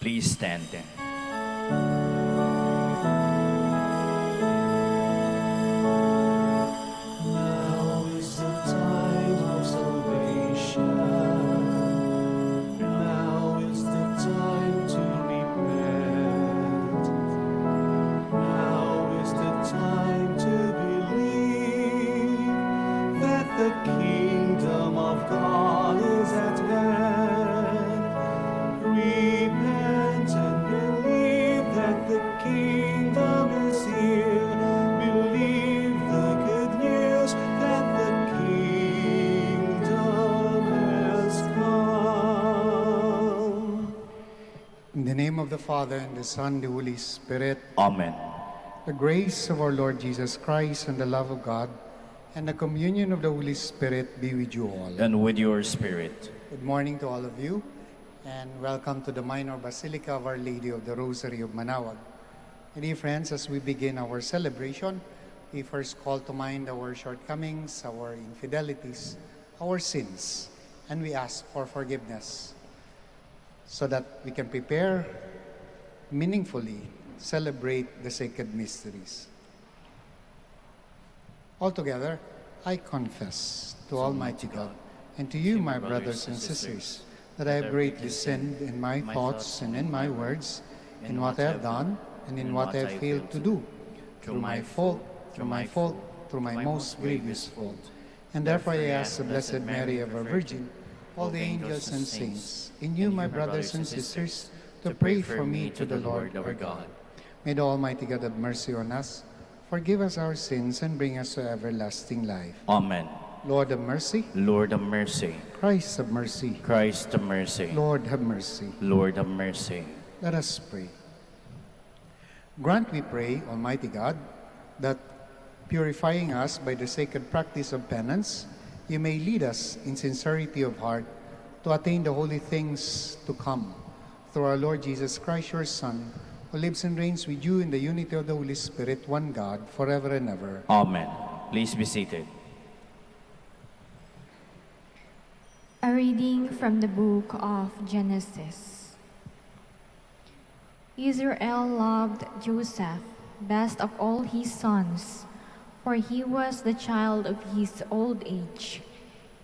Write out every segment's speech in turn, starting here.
Please stand. Now is the time of salvation. Now is the time to repent. Now is the time to believe that the kingdom of God is at hand. Repent and believe that the kingdom is here. Believe the good news that the kingdom has come. In the name of the Father, and the Son, and the Holy Spirit, Amen. the grace of our Lord Jesus Christ, and the love of God, and the communion of the Holy Spirit be with you all. And with your spirit. Good morning to all of you, and welcome to the Minor Basilica of Our Lady of the Rosary of Manaoag. And dear friends, as we begin our celebration, we first call to mind our shortcomings, our infidelities, our sins, and we ask for forgiveness so that we can prepare meaningfully, celebrate the sacred mysteries. Altogether, I confess to Almighty God and to you, my brothers and sisters, that I have greatly sinned in my thoughts and in my words, in what I have done and in what I have failed to do, through my fault, through my most grievous fault. And therefore I ask the Blessed Mary, ever Virgin, all the angels and saints, in you, my brothers and sisters, to pray for me to the Lord our God. May the Almighty God have mercy on us, forgive us our sins, and bring us to everlasting life. Amen. Lord have mercy. Lord have mercy. Christ have mercy. Christ have mercy. Lord have mercy. Lord have mercy. Let us pray. Grant, we pray, Almighty God, that purifying us by the sacred practice of penance, you may lead us in sincerity of heart to attain the holy things to come. Through our Lord Jesus Christ, your Son, who lives and reigns with you in the unity of the Holy Spirit, one God, forever and ever. Amen. Please be seated. A reading from the book of Genesis. Israel loved Joseph best of all his sons, for he was the child of his old age,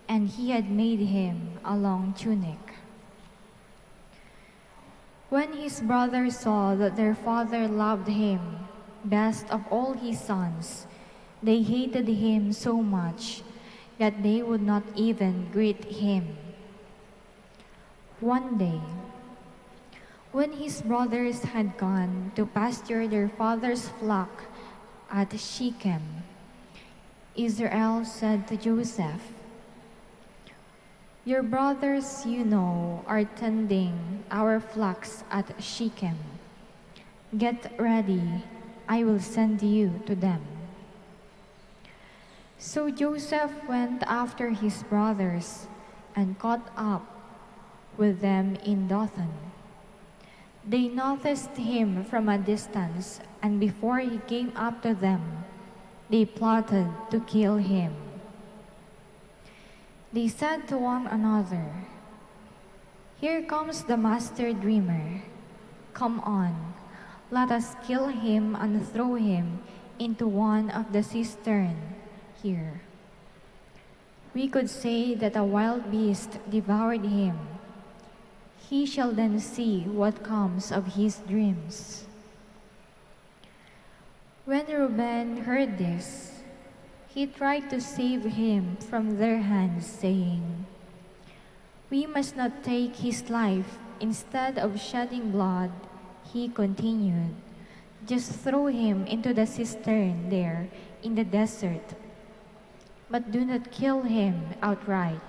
and he had made him a long tunic. When his brothers saw that their father loved him best of all his sons, they hated him so much that they would not even greet him. One day, when his brothers had gone to pasture their father's flock at Shechem, Israel said to Joseph, "Your brothers, you know, are tending our flocks at Shechem. Get ready, I will send you to them." So Joseph went after his brothers and caught up with them in Dothan. They noticed him from a distance, and before he came up to them, they plotted to kill him. They said to one another, "Here comes the master dreamer. Come on, let us kill him and throw him into one of the cisterns here. We could say that a wild beast devoured him. He shall then see what comes of his dreams." When Reuben heard this, he tried to save him from their hands, saying, "We must not take his life. Instead of shedding blood," he continued, "just throw him into the cistern there in the desert. But do not kill him outright."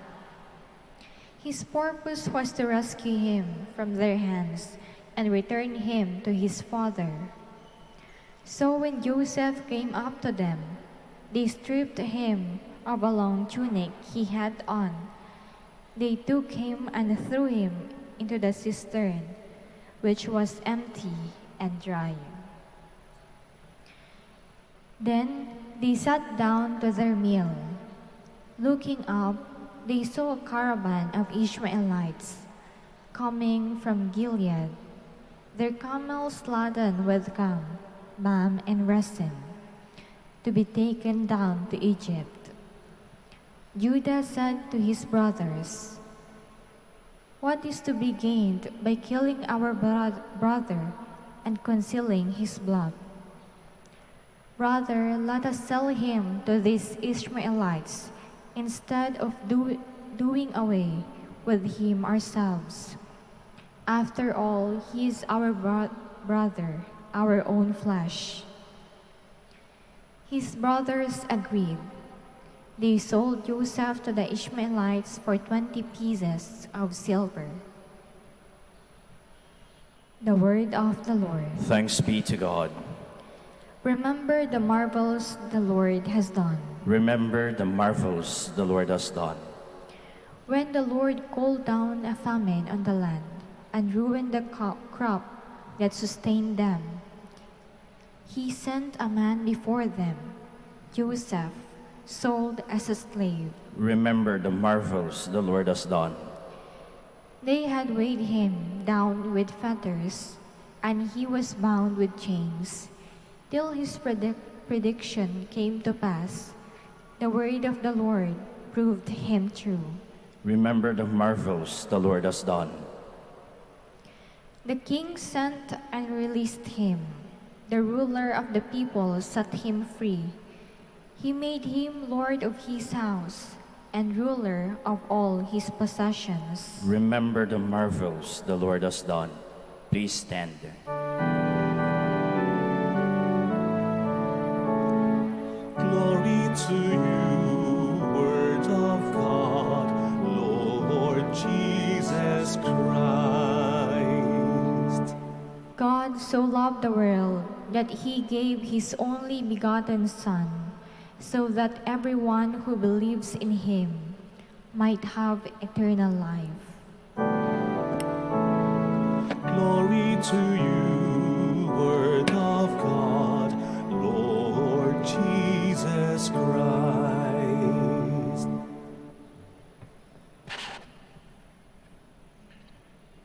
His purpose was to rescue him from their hands and return him to his father. So when Joseph came up to them, they stripped him of a long tunic he had on. They took him and threw him into the cistern, which was empty and dry. Then they sat down to their meal. Looking up, they saw a caravan of Ishmaelites coming from Gilead. their camels laden with gum, balm, and resin, to be taken down to Egypt. Judah said to his brothers, "What is to be gained by killing our brother and concealing his blood? Rather, let us sell him to these Ishmaelites instead of doing away with him ourselves. After all, he is our brother, our own flesh." His brothers agreed. They sold Joseph to the Ishmaelites for 20 pieces of silver. The word of the Lord. Thanks be to God. Remember the marvels the Lord has done. Remember the marvels the Lord has done. When the Lord called down a famine on the land and ruined the crop that sustained them, he sent a man before them, Joseph, sold as a slave. Remember the marvels the Lord has done. They had weighed him down with fetters, and he was bound with chains, till his prediction came to pass. The word of the Lord proved him true. Remember the marvels the Lord has done. The king sent and released him. The ruler of the people set him free. He made him lord of his house and ruler of all his possessions. Remember the marvels the Lord has done. Please stand. Glory to you, Word of God, Lord Jesus Christ. God so loved the world that he gave his only begotten Son, so that everyone who believes in him might have eternal life. Glory to you, Word of God, Lord Jesus Christ.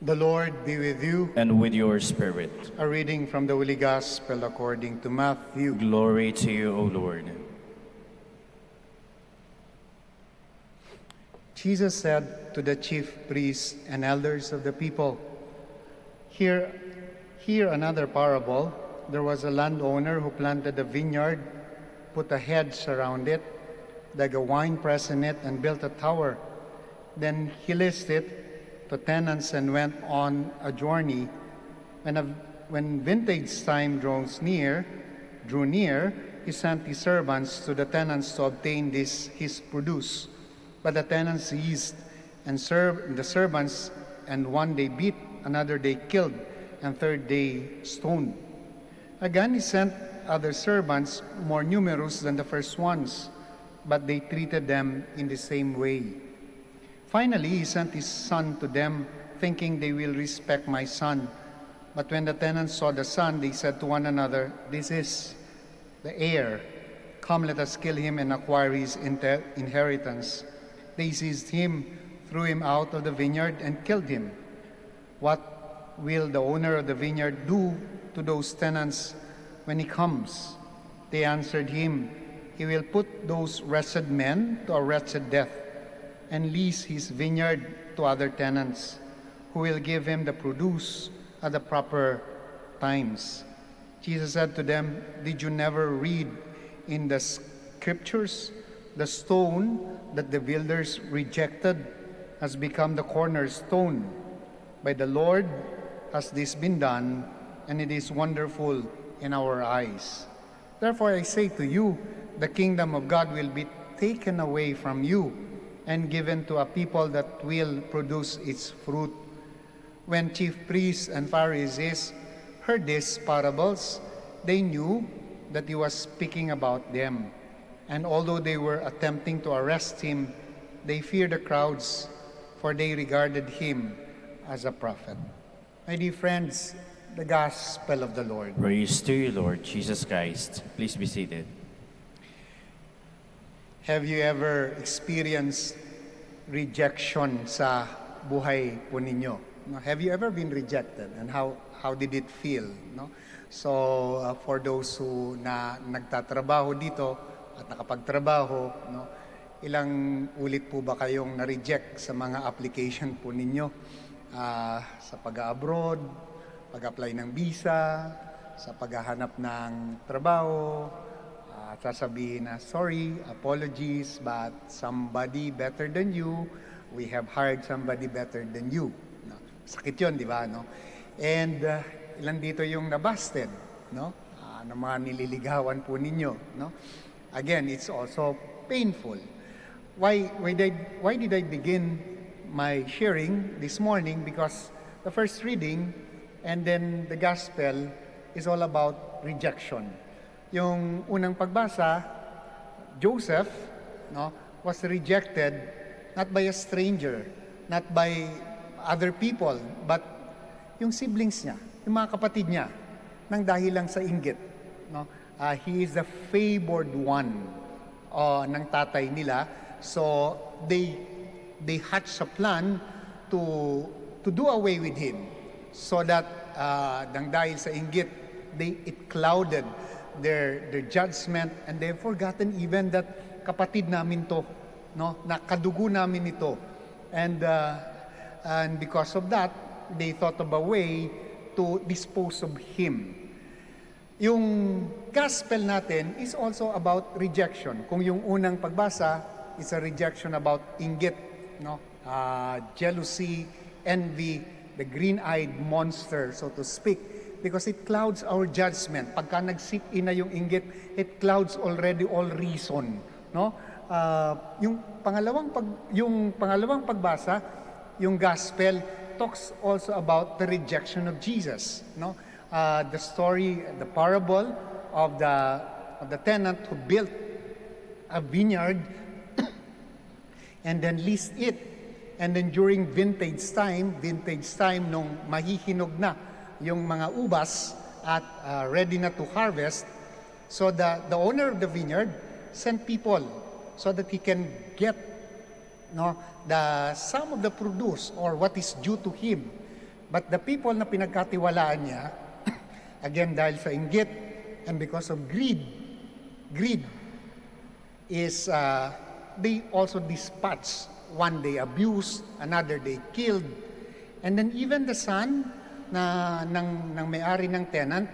The Lord be with you. And with your spirit. A reading from the Holy Gospel according to Matthew. Glory to you, O Lord. Jesus said to the chief priests and elders of the people, Hear another parable. There was a landowner who planted a vineyard, put a hedge around it, dug a wine press in it, and built a tower. Then he leased it to tenants and went on a journey. When vintage time drew near, he sent his servants to the tenants to obtain his produce. But the tenants seized and served the servants, and one day beat, another day killed, and third day stoned. Again he sent other servants more numerous than the first ones, but they treated them in the same way. Finally he sent his son to them, thinking they will respect my son. But when the tenants saw the son, they said to one another, This is the heir. Come, let us kill him and acquire his inheritance. They seized him, threw him out of the vineyard, and killed him. What will the owner of the vineyard do to those tenants when he comes? They answered him, He will put those wretched men to a wretched death, and lease his vineyard to other tenants, who will give him the produce at the proper times. Jesus said to them, Did you never read in the scriptures, the stone that the builders rejected has become the cornerstone? By the Lord has this been done, and it is wonderful in our eyes. Therefore I say to you, the kingdom of God will be taken away from you and given to a people that will produce its fruit. When chief priests and Pharisees heard these parables, they knew that he was speaking about them. And although they were attempting to arrest him, they feared the crowds, for they regarded him as a prophet. My dear friends, the Gospel of the Lord. Praise to you, Lord Jesus Christ. Please be seated. Have you ever experienced rejection sa buhay po ninyo? No? Have you ever been rejected, and how did it feel? No? So for those who nagtatrabaho dito at nakapagtrabaho, no, ilang ulit po ba kayong na-reject sa mga application po ninyo? Sa pag-abroad, pag-apply ng visa, sa paghahanap ng trabaho, sasabihin na, sorry, apologies, but somebody better than you, we have hired somebody better than you. No? Sakit yun, di ba? No? And ilan dito yung nabasted, no? Ng mga nililigawan po ninyo, no? Again, it's also painful. Why did I begin my sharing this morning? Because the first reading and then the gospel is all about rejection. Yung unang pagbasa, Joseph, no, was rejected not by a stranger, not by other people, but yung siblings niya, yung mga kapatid niya, nang dahil lang sa inggit. No? He is the favored one ng tatay nila. So they hatched a plan to do away with him, so that nang dahil sa inggit, it clouded their judgment, and they've forgotten even that kapatid namin to, no, na kadugo namin ito, and because of that, they thought of a way to dispose of him. Yung gospel natin is also about rejection. Kung yung unang pagbasa is a rejection about inggit, no, jealousy, envy, the green-eyed monster, so to speak, because it clouds our judgment. Pagka nag-seep in na yung inggit, it clouds already all reason, no? Yung pangalawang pagbasa, yung gospel talks also about the rejection of Jesus, no? The story, the parable of the tenant who built a vineyard and then leased it, and then during vintage time nung mahihinog na yung mga ubas at ready na to harvest, so the owner of the vineyard sent people so that he can get, no, some of the produce or what is due to him. But the people na pinagkatiwalaan niya, again dahil sa inggit and because of greed is they also dispatched. One they abused, another they killed, and then even the son ng may-ari ng tenant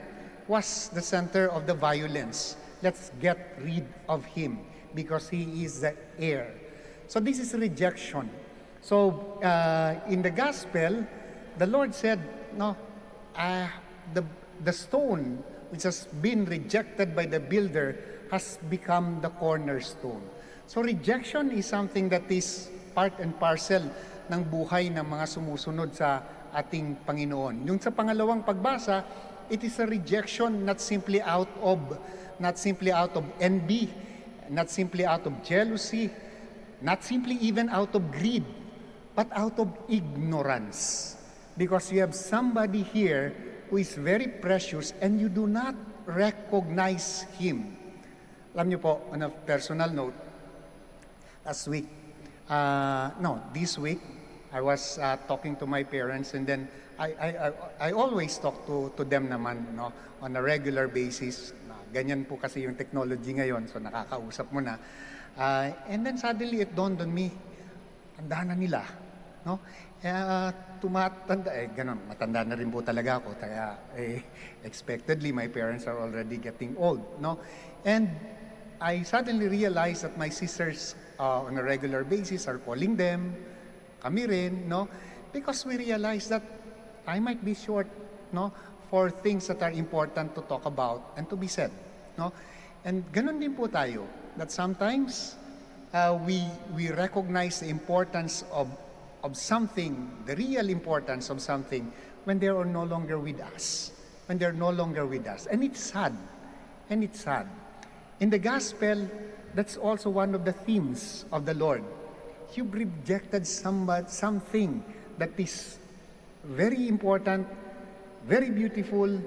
was the center of the violence. Let's get rid of him because he is the heir. So this is rejection. So in the gospel, the Lord said, no, the stone which has been rejected by the builder has become the cornerstone. So rejection is something that is part and parcel ng buhay ng mga sumusunod sa ating Panginoon. Yung sa pangalawang pagbasa, it is a rejection not simply out of envy, not simply out of jealousy, not simply even out of greed, but out of ignorance. Because you have somebody here who is very precious and you do not recognize him. Alam niyo po, on a personal note, this week, I was talking to my parents, and then I always talk to them naman, no, on a regular basis. Ganyan po kasi yung technology ngayon, so nakakausap mo na. And then suddenly it dawned on me, tanda na nila, no? Tumatanda, ganun, matanda na rin po talaga ako, kaya expectedly my parents are already getting old, no? And I suddenly realized that my sisters on a regular basis are calling them, kami rin, no? Because we realize that I might be short, no, for things that are important to talk about and to be said, no? And ganun din po tayo, that sometimes we recognize the importance of something, the real importance of something, when they are no longer with us, and it's sad, In the gospel, that's also one of the themes of the Lord. You've rejected something that is very important, very beautiful,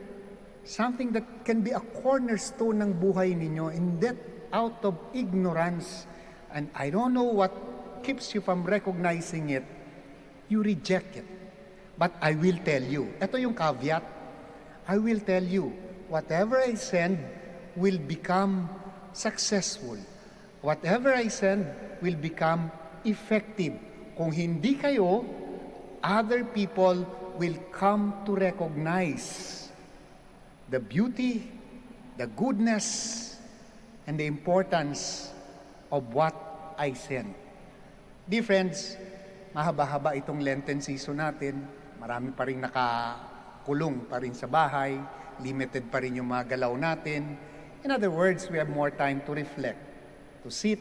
something that can be a cornerstone ng buhay ninyo, and that out of ignorance, and I don't know what keeps you from recognizing it, you reject it. But I will tell you, ito yung caveat, I will tell you, whatever I send will become successful. Whatever I send will become effective. Kung hindi kayo, other people will come to recognize the beauty, the goodness, and the importance of what I send. Dear friends, mahaba-haba itong Lenten season natin. Marami pa rin nakakulong pa rin sa bahay. Limited pa rin yung mga galaw natin. In other words, we have more time to reflect, to sit,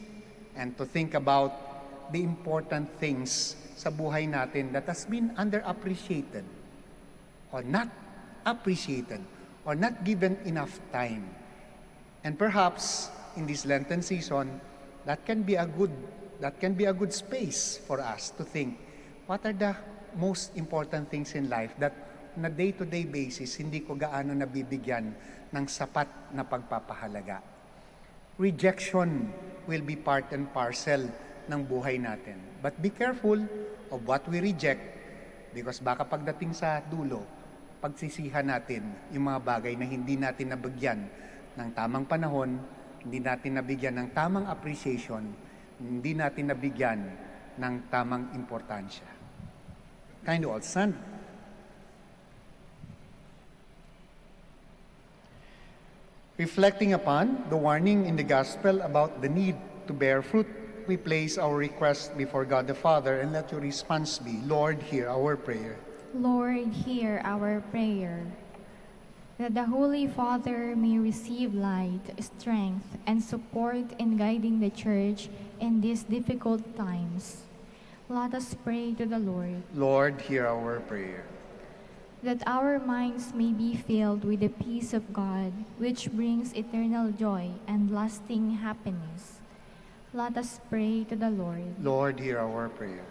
and to think about the important things sa buhay natin that has been underappreciated or not appreciated or not given enough time. And perhaps in this Lenten season, that can be a good space for us to think, what are the most important things in life that on a day-to-day basis hindi ko gaano nabibigyan ng sapat na pagpapahalaga. Rejection will be part and parcel ng buhay natin. But be careful of what we reject because baka pagdating sa dulo, pagsisihan natin yung mga bagay na hindi natin nabigyan ng tamang panahon, hindi natin nabigyan ng tamang appreciation, hindi natin nabigyan ng tamang importansya. Kind of all stand. Reflecting upon the warning in the gospel about the need to bear fruit, we place our request before God the Father and let your response be, Lord, hear our prayer. Lord, hear our prayer. That the Holy Father may receive light, strength, and support in guiding the Church in these difficult times. Let us pray to the Lord. Lord, hear our prayer. That our minds may be filled with the peace of God, which brings eternal joy and lasting happiness. Let us pray to the Lord. Lord, hear our prayer.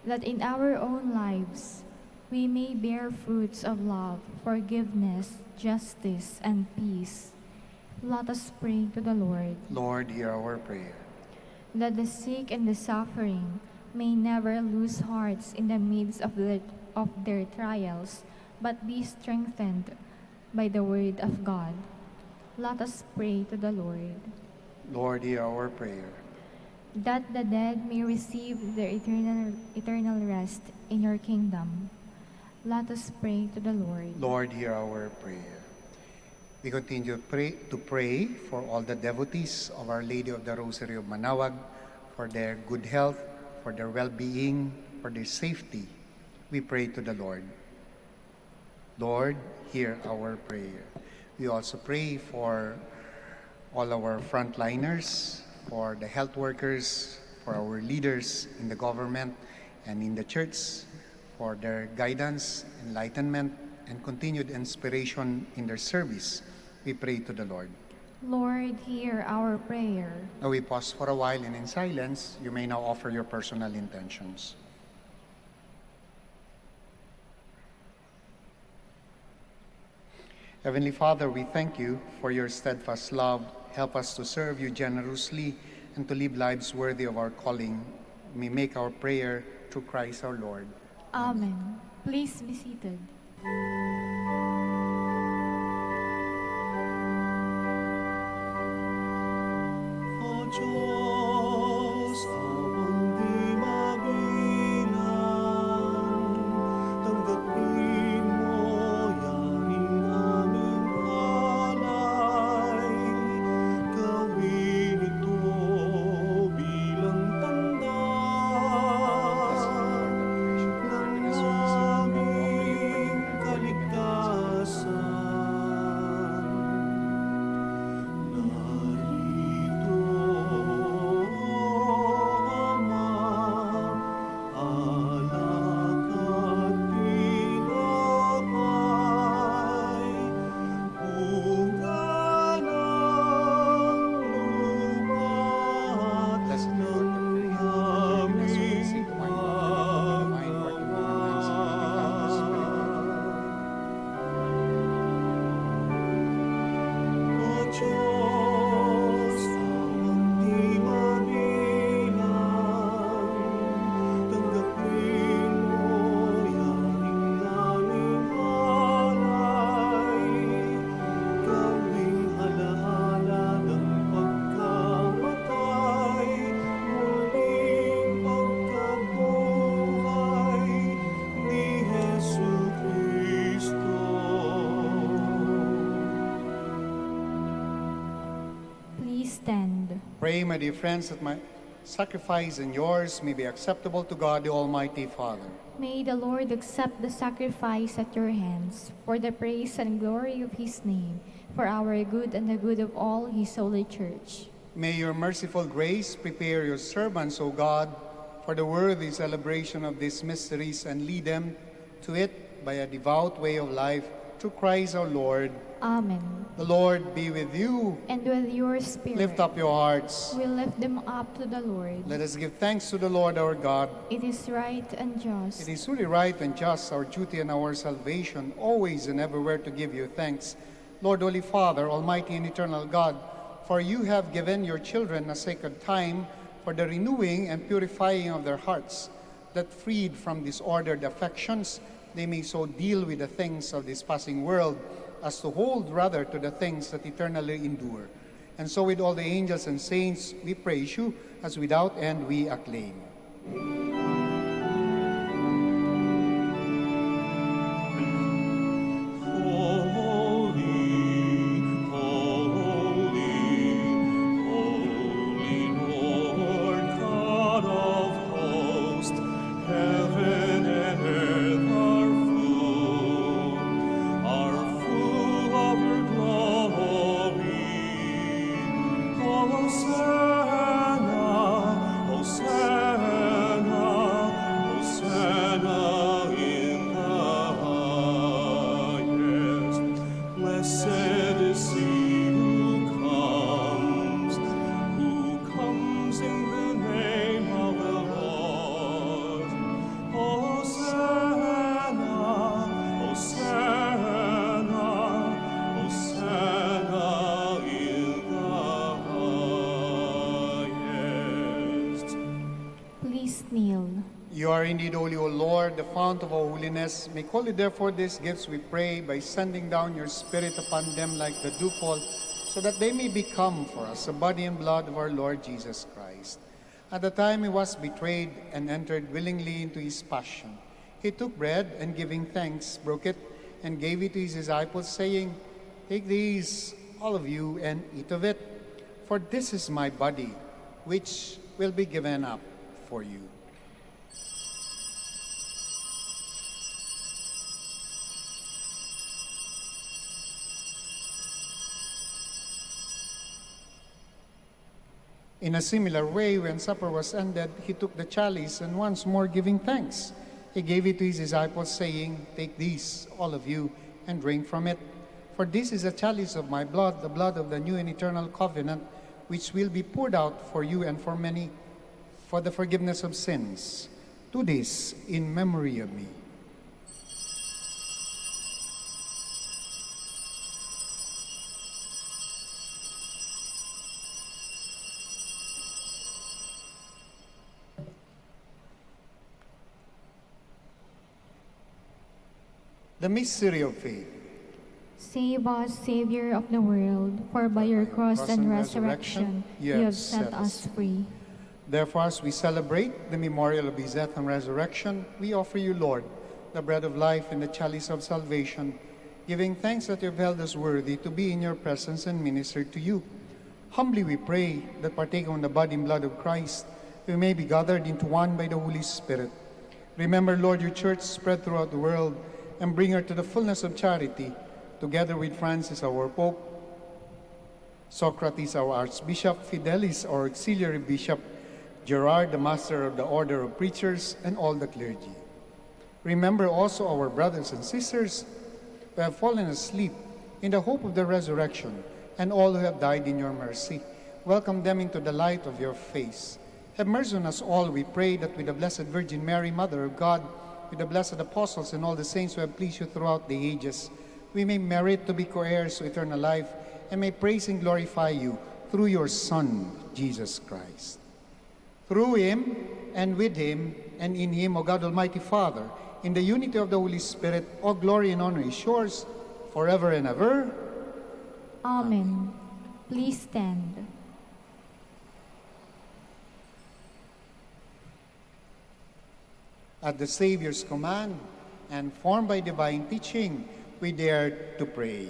That in our own lives, we may bear fruits of love, forgiveness, justice, and peace. Let us pray to the Lord. Lord, hear our prayer. That the sick and the suffering may never lose hearts in the midst of their trials, but be strengthened by the word of God. Let us pray to the Lord. Lord, hear our prayer. That the dead may receive their eternal rest in your kingdom. Let us pray to the Lord. Lord, hear our prayer. We continue to pray for all the devotees of Our Lady of the Rosary of Manaoag, for their good health, for their well-being, for their safety. We pray to the Lord. Lord, hear our prayer. We also pray for all our frontliners, for the health workers, for our leaders in the government and in the church, for their guidance, enlightenment, and continued inspiration in their service. We pray to the Lord. Lord, hear our prayer. Now we pause for a while, and in silence, you may now offer your personal intentions. Heavenly Father, we thank you for your steadfast love. Help us to serve you generously and to live lives worthy of our calling. We make our prayer through Christ our Lord. Amen. Please be seated. O Diyos, awang di mabilang, tanggapin mo yaring aming alay, gawin ito bilang tanda ng aming kaligtasan. Pray, my dear friends, that my sacrifice and yours may be acceptable to God, the Almighty Father. May the Lord accept the sacrifice at your hands for the praise and glory of his name, for our good and the good of all his holy church. May your merciful grace prepare your servants, O God, for the worthy celebration of these mysteries and lead them to it by a devout way of life through Christ our Lord. Amen. The Lord be with you. And with your spirit. Lift up your hearts. We lift them up to the Lord. Let us give thanks to the Lord our God. It is right and just. It is truly right and just, our duty and our salvation, always and everywhere to give you thanks. Lord, Holy Father, Almighty and Eternal God, for you have given your children a sacred time for the renewing and purifying of their hearts, that freed from disordered affections, they may so deal with the things of this passing world as to hold rather to the things that eternally endure. And so with all the angels and saints, we praise you, as without end we acclaim. You are indeed holy, O Lord, the fount of all holiness. Make holy therefore these gifts, we pray, by sending down your Spirit upon them like the dewfall, so that they may become for us the body and blood of our Lord Jesus Christ. At the time he was betrayed and entered willingly into his passion, he took bread and giving thanks, broke it and gave it to his disciples, saying, "Take these, all of you, and eat of it, for this is my body, which will be given up for you." In a similar way, when supper was ended, he took the chalice, and once more giving thanks, he gave it to his disciples, saying, "Take these, all of you, and drink from it. For this is a chalice of my blood, the blood of the new and eternal covenant, which will be poured out for you and for many, for the forgiveness of sins. Do this in memory of me." The mystery of faith. Save us, Savior of the world, for by your cross and resurrection, you have set us free. Therefore, as we celebrate the memorial of his death and resurrection, we offer you, Lord, the bread of life and the chalice of salvation, giving thanks that you have held us worthy to be in your presence and minister to you. Humbly we pray that, partaking of the body and blood of Christ, we may be gathered into one by the Holy Spirit. Remember, Lord, your church spread throughout the world, and bring her to the fullness of charity, together with Francis, our Pope, Socrates, our Archbishop, Fidelis, our Auxiliary Bishop, Gerard, the Master of the Order of Preachers, and all the clergy. Remember also our brothers and sisters who have fallen asleep in the hope of the resurrection, and all who have died in your mercy. Welcome them into the light of your face. Have mercy on us all, we pray, that with the Blessed Virgin Mary, Mother of God, with the blessed apostles and all the saints who have pleased you throughout the ages, we may merit to be co-heirs to eternal life, and may praise and glorify you through your Son, Jesus Christ. Through him, and with him, and in him, O God Almighty Father, in the unity of the Holy Spirit, all glory and honor is yours, forever and ever. Amen. Please stand. At the Savior's command, and formed by divine teaching, we dare to pray.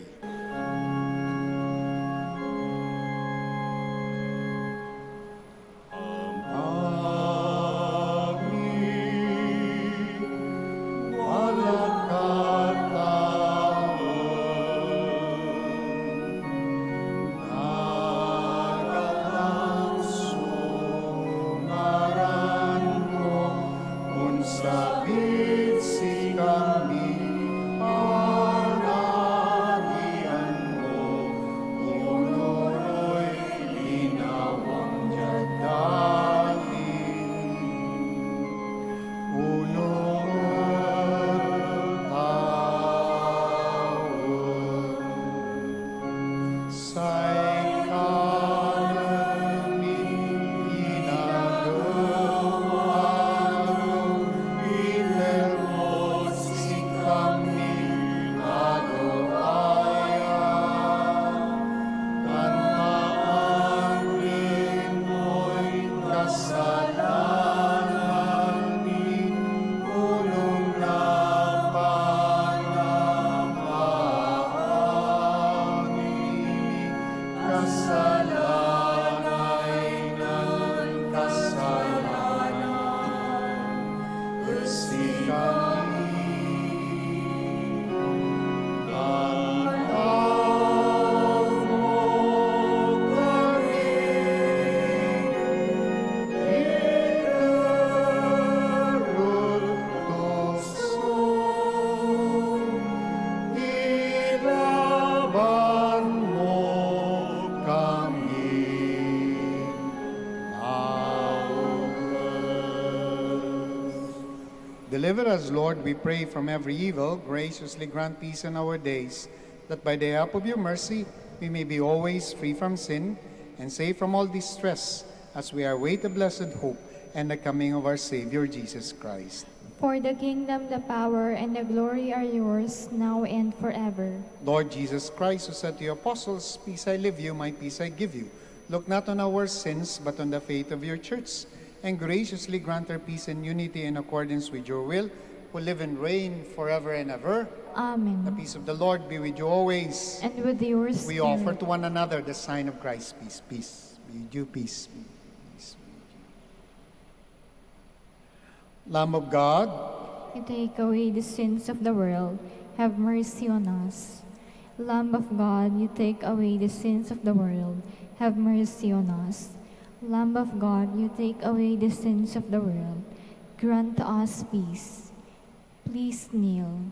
mercy kami. Pagkaw mo kami, ikarugtosong, ilaban mo kami. Deliver us, Lord, we pray, from every evil. Graciously grant peace in our days, that by the help of your mercy we may be always free from sin and safe from all distress, as we await the blessed hope and the coming of our Savior Jesus Christ. For the kingdom, the power, and the glory are yours, now and forever. Lord Jesus Christ, who said to your apostles, "Peace I leave you, my peace I give you," look not on our sins, but on the faith of your church, and graciously grant her peace and unity in accordance with your will, who live and reign forever and ever. Amen. The peace of the Lord be with you always. And with yours, We offer to one another the sign of Christ's peace. Peace be with you, peace be with you. Lamb of God, you take away the sins of the world, have mercy on us. Lamb of God, you take away the sins of the world, have mercy on us. Lamb of God, you take away the sins of the world, grant to us peace. Please kneel.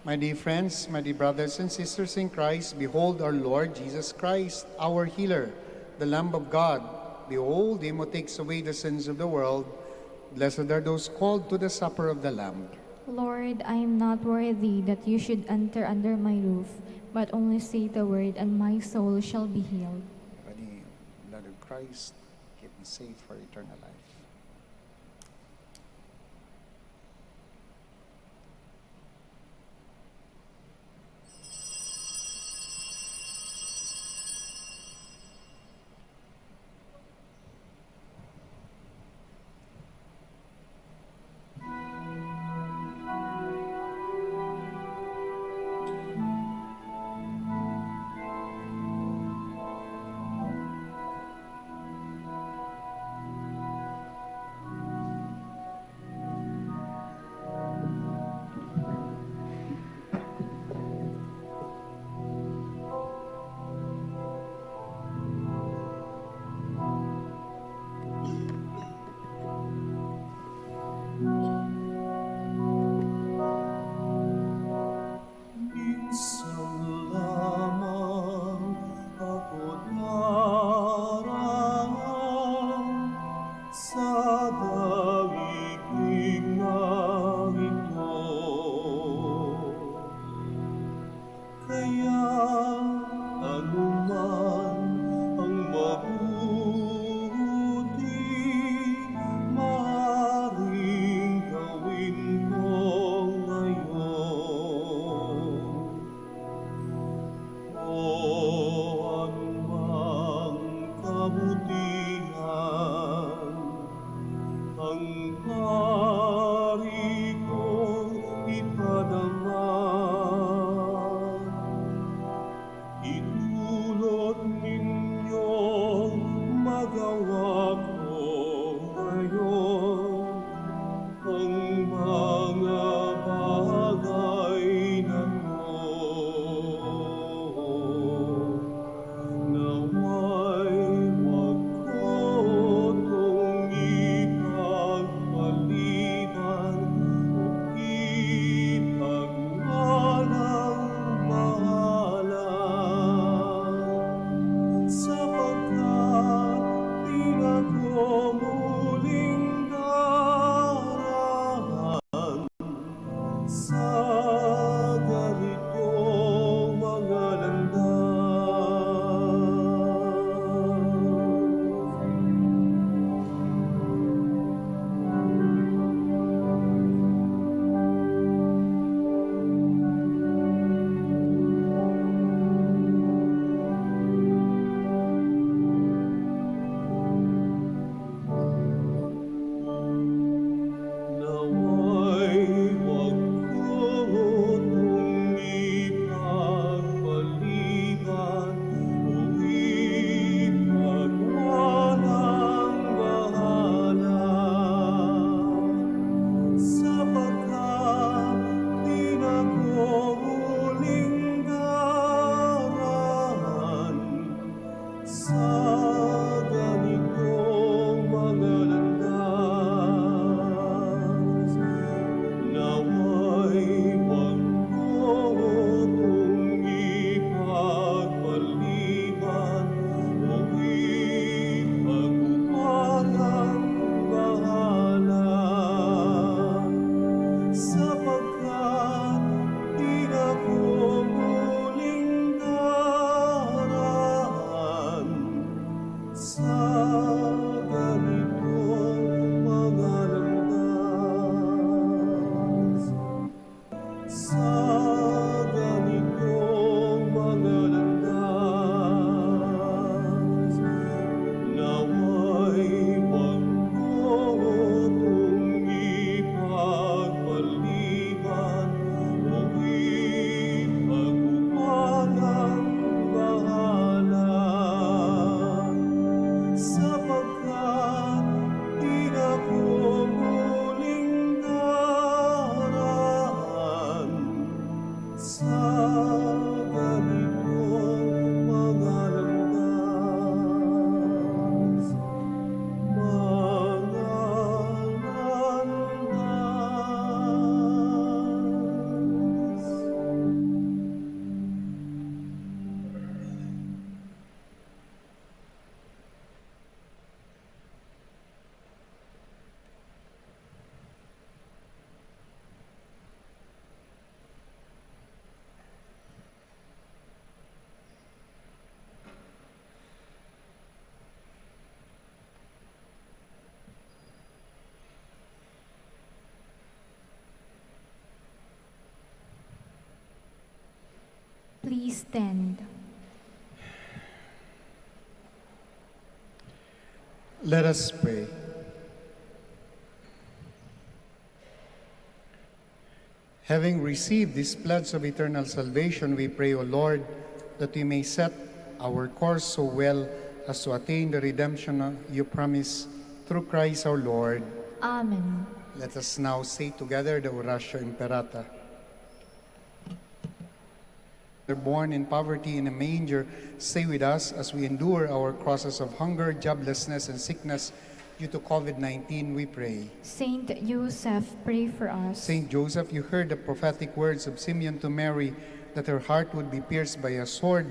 my dear friends, my dear brothers and sisters in Christ, behold our Lord Jesus Christ, our healer, the Lamb of God. Behold him who takes away the sins of the world. Blessed are those called to the supper of the Lamb. Lord, I am not worthy that you should enter under my roof, but only say the word, and my soul shall be healed. Ready, blood of Christ, keep me safe for eternal life. Naway wag ko itong ipagpalit. Please stand. Let us pray. Having received this pledge of eternal salvation, we pray, O Lord, that we may set our course so well as to attain the redemption you promise through Christ our Lord. Amen. Let us now say together the Oratio Imperata. Born in poverty in a manger, stay with us as we endure our crosses of hunger, joblessness, and sickness due to COVID-19, we pray. Saint Joseph, pray for us. Saint Joseph, you heard the prophetic words of Simeon to Mary that her heart would be pierced by a sword.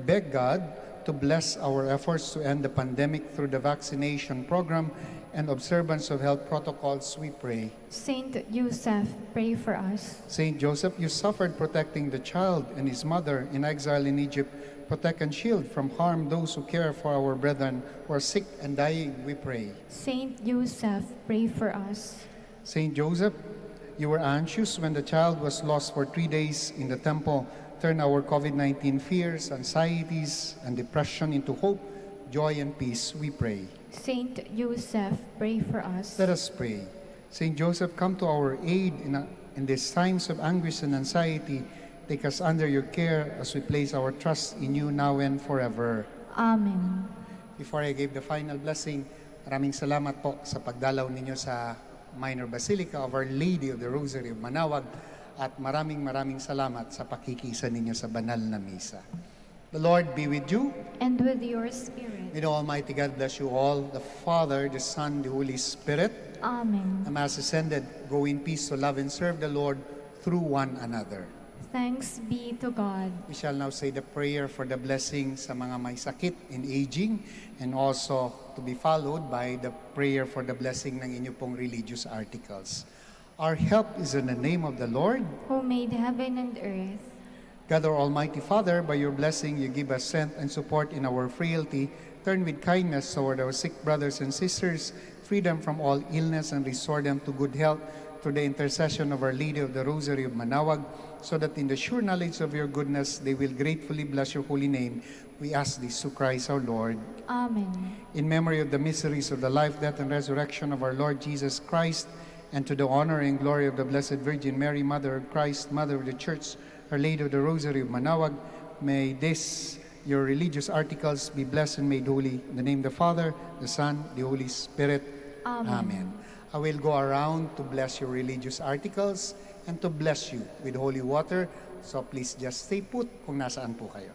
Beg God to bless our efforts to end the pandemic through the vaccination program and observance of health protocols, we pray. Saint Joseph, pray for us. Saint Joseph, you suffered protecting the child and his mother in exile in Egypt. Protect and shield from harm those who care for our brethren who are sick and dying, we pray. Saint Joseph, pray for us. Saint Joseph, you were anxious when the child was lost for 3 days in the temple. Turn our COVID-19 fears, anxieties, and depression into hope, joy, and peace, we pray. Saint Joseph, pray for us. Let us pray. Saint Joseph, come to our aid in these times of anguish and anxiety. Take us under your care as we place our trust in you now and forever. Amen. Before I give the final blessing, maraming salamat po sa pagdalaw ninyo sa Minor Basilica of Our Lady of the Rosary of Manaoag at maraming salamat sa pakikisa ninyo sa banal na misa. The Lord be with you. And with your spirit. May the Almighty God bless you all, the Father, the Son, the Holy Spirit. Amen. The Mass is ended. Go in peace to love and serve the Lord through one another. Thanks be to God. We shall now say the prayer for the blessing sa mga may sakit in aging and also to be followed by the prayer for the blessing ng inyo pong religious articles. Our help is in the name of the Lord, Who made heaven and earth. God our Almighty Father, by your blessing you give us strength and support in our frailty. Turn with kindness toward our sick brothers and sisters, free them from all illness and restore them to good health through the intercession of Our Lady of the Rosary of Manaoag, so that in the sure knowledge of your goodness they will gratefully bless your holy name. We ask this through Christ our Lord. Amen. In memory of the mysteries of the life, death, and resurrection of our Lord Jesus Christ, and to the honor and glory of the Blessed Virgin Mary, Mother of Christ, Mother of the Church, Our Lady of the Rosary of Manaoag, may this, your religious articles, be blessed and made holy. In the name of the Father, the Son, the Holy Spirit. Amen. Amen. I will go around to bless your religious articles and to bless you with holy water. So please just stay put kung nasaan po kayo.